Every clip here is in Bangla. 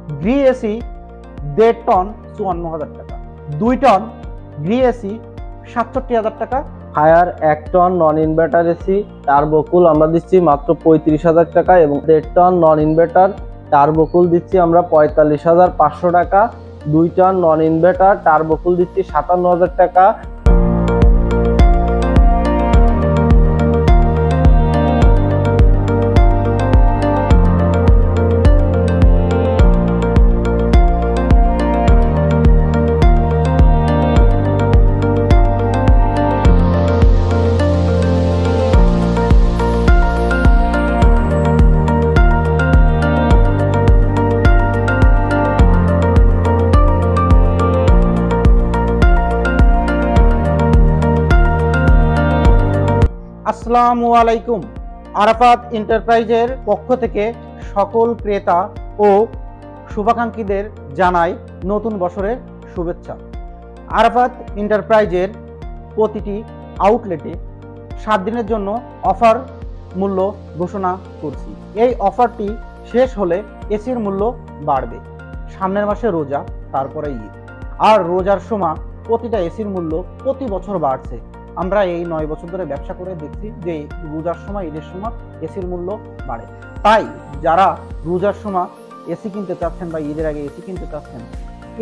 গ্রি এসি 1.5 টন 54,000 টাকা, 2 টন গ্রি এসি 67,000 টাকা। Haier 1 ton non inverter AC Turbo Cool আমরা দিচ্ছি মাত্র 35,000 টাকা এবং 1.5 টন নন ইনভার্টার টার্বোকুল দিচ্ছি আমরা 45,500 টাকা। 2 টন নন ইনভার্টার টার্বোকুল দিচ্ছি 57,000 টাকা। আসসালামু আলাইকুম। আরাফাত এন্টারপ্রাইজের পক্ষ থেকে সকল ক্রেতা ও শুভাকাঙ্ক্ষীদের জানাই নতুন বছরের শুভেচ্ছা। আরাফাত এন্টারপ্রাইজের প্রতিটি আউটলেটে 7 দিনের জন্য অফার মূল্য ঘোষণা করছি। এই অফারটি শেষ হলে এসির মূল্য বাড়বে। সামনের মাসে রোজা, তারপরে ঈদ, আর রোজার সময় প্রতিটা এসির মূল্য প্রতি বছর বাড়ছে। আমরা এই 9 বছর ধরে ব্যবসা করে দেখছি যে রোজার সময়, ঈদের সময় এসির মূল্য বাড়ে। তাই যারা রোজার সময় এসি কিনতে চাচ্ছেন বা ঈদের আগে এসি কিনতে চাচ্ছেন,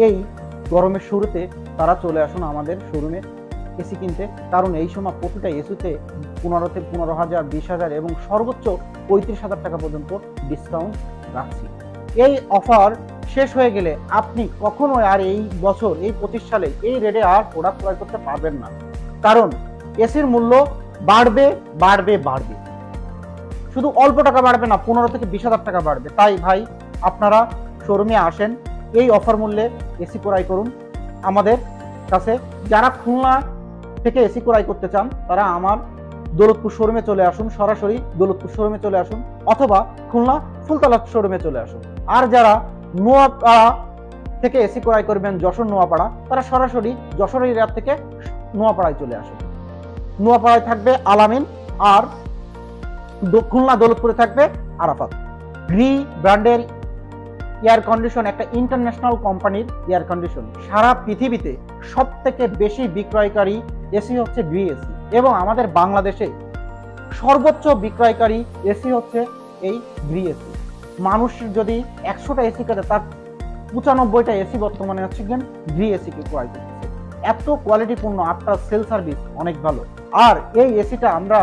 এই গরমের শুরুতে তারা চলে আসুন আমাদের শোরুমে এসি কিনতে। কারণ এই সময় প্রতিটা এসিতে 15,000, 20,000 এবং সর্বোচ্চ 35,000 টাকা পর্যন্ত ডিসকাউন্ট রাখছি। এই অফার শেষ হয়ে গেলে আপনি কখনো আর এই বছর, এই 25 সালে এই রেটে আর প্রোডাক্ট ক্রয় করতে পারবেন না। কারণ এসির মূল্য বাড়বে বাড়বে বাড়বে, শুধু অল্প টাকা বাড়বে না, 15 থেকে 20,000 টাকা বাড়বে। তাই ভাই, আপনারা শোরুমে আসেন, এই অফার মূল্যে এসি ক্রয় করুন আমাদের কাছে। যারা খুলনা থেকে এসি ক্রয় করতে চান তারা আমার দৌলতপুর শোরুমে চলে আসুন, সরাসরি দৌলতপুর শোরুমে চলে আসুন, অথবা খুলনা ফুলতলা শোরুমে চলে আসুন। আর যারা নোয়াপাড়া থেকে এসি ক্রয় করবেন, যশোর নোয়াপাড়া, তারা সরাসরি যশোর এরিয়া থেকে নোয়াপাড়ায় চলে আসুন। নোয়াপাড়ায় থাকবে আলামিন, আর খুলনা দৌলতপুরে থাকবে আরাফাত। গ্রি ব্র্যান্ডের এয়ার কন্ডিশন একটা ইন্টারন্যাশনাল কোম্পানির এয়ার কন্ডিশন। সারা পৃথিবীতে সব থেকে বেশি বিক্রয়কারী এসি হচ্ছে গ্রি এসি, এবং আমাদের বাংলাদেশে সর্বোচ্চ বিক্রয়কারী এসি হচ্ছে এই গ্রি এসি। মানুষ যদি 100টা এসি কেটে, তার 95টা এসি বর্তমানে হচ্ছে গ্রি এসি কে ক্রয় করতেছে। এত কোয়ালিটিপূর্ণ, আপনার সেল সার্ভিস অনেক ভালো। আর এই এসিটা আমরা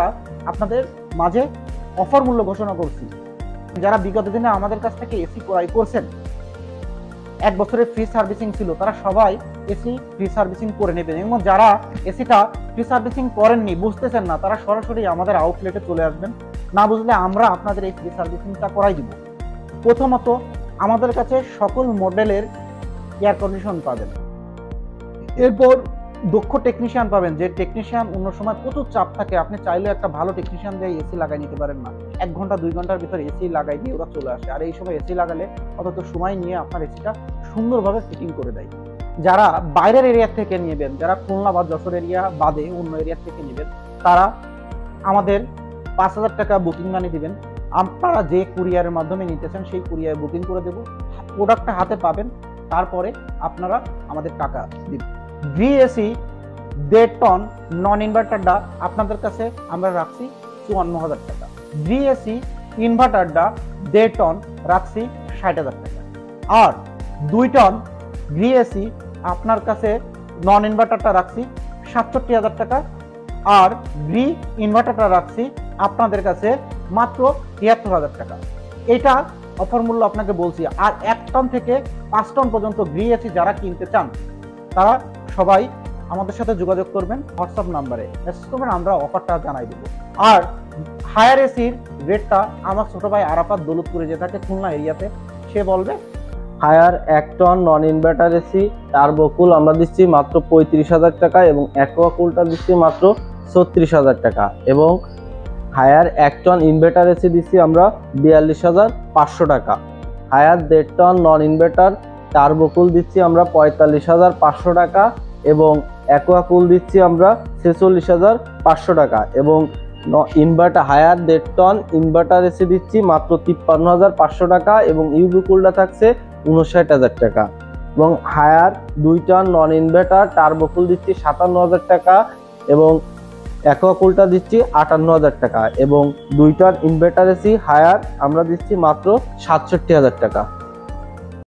আপনাদের মাঝে অফার মূল্য ঘোষণা করছি। যারা বিগত দিনে আমাদের কাছ থেকে এসি ক্রয় করছেন, 1 বছরের ফ্রি সার্ভিসিং ছিল, তারা সবাই এসি ফ্রি সার্ভিসিং করে নেবেন। এবং যারা এসিটা ফ্রি সার্ভিসিং করেননি, বুঝতেছেন না, তারা সরাসরি আমাদের আউটলেটে চলে আসবেন। না বুঝলে আমরা আপনাদের এই ফ্রি সার্ভিসিংটা করাই দিব। প্রথমত, আমাদের কাছে সকল মডেলের এয়ার কন্ডিশন পাবেন। এরপর দক্ষ টেকনিশিয়ান পাবেন, যে টেকনিশিয়ান অন্য সময় প্রচুর চাপ থাকে, আপনি চাইলে একটা ভালো টেকনিশিয়ান দিয়ে এসি লাগাই নিতে পারেন না। 1 ঘন্টা 2 ঘন্টার ভিতরে এসি লাগাই দিয়ে ওরা চলে আসে। আর এই সময় এসি লাগালে অত সময় নিয়ে আপনার এসিটা সুন্দরভাবে ফিটিং করে দেয়। যারা বাইরের এরিয়া থেকে নেবেন, যারা খুলনা বা যশোর এরিয়া বাদে অন্য এরিয়া থেকে নেবেন, তারা আমাদের 5,000 টাকা বুকিং মানি দিবেন। আপনারা যে কুরিয়ারের মাধ্যমে নিতেছেন সেই কুরিয়ার বুকিং করে দেব, প্রোডাক্টটা হাতে পাবেন, তারপরে আপনারা আমাদের টাকা দিবেন। গ্রি এসি 1.5 টন নন ইনভার্টারটা আপনাদের কাছে আমরা রাখছি 54,000 টাকা। গ্রি এসি ইনভার্টারটা 1.5 টন রাখছি 60,000 টাকা। আর 2 টন গ্রি এসি আপনার কাছে নন ইনভার্টারটা রাখছি 67,000 টাকা। আর গ্রি ইনভার্টারটা রাখছি আপনাদের কাছে মাত্র 73,000 টাকা। এটা অফার মূল্য আপনাকে বলছি। আর 1 টন থেকে 5 টন পর্যন্ত গ্রি এসি যারা কিনতে চান, তারা সবাই আমাদের সাথে যোগাযোগ করবেন হোয়াটসঅ্যাপ নাম্বারে, মেসেজ করবেন, আমরা অফারটা জানাই দেবো। আর হায়ার এসির রেটটা আমার ছোট ভাই আরাফাত দৌলতপুরে যে থাকে খুলনা এরিয়াতে, সে বলবে। Haier 1 ton non inverter AC Turbo Cool আমরা দিচ্ছি মাত্র 35,000 টাকা এবং অ্যাকোয়াকুলটা দিচ্ছি মাত্র 36,000 টাকা। এবং হায়ার 1 টন ইনভার্টার এসি দিচ্ছি আমরা 42,500 টাকা। Haier 1.5 ton non inverter Turbo Cool দিচ্ছি আমরা 45,500 টাকা এবং অ্যাকোয়াকুল দিচ্ছি আমরা 46,500 টাকা। এবং inverter Haier 1.5 ton inverter AC দিচ্ছি মাত্র 53,500 টাকা এবং ইউবি কুলটা থাকছে 59,000 টাকা এবং Haier 2 ton non inverter Turbo Cool দিচ্ছি 57,000 টাকা এবং অ্যাকোয়াকুলটা দিচ্ছি 58,000 টাকা এবং 2 টন ইনভার্টার এসি হায়ার আমরা দিচ্ছি মাত্র 67,000 টাকা।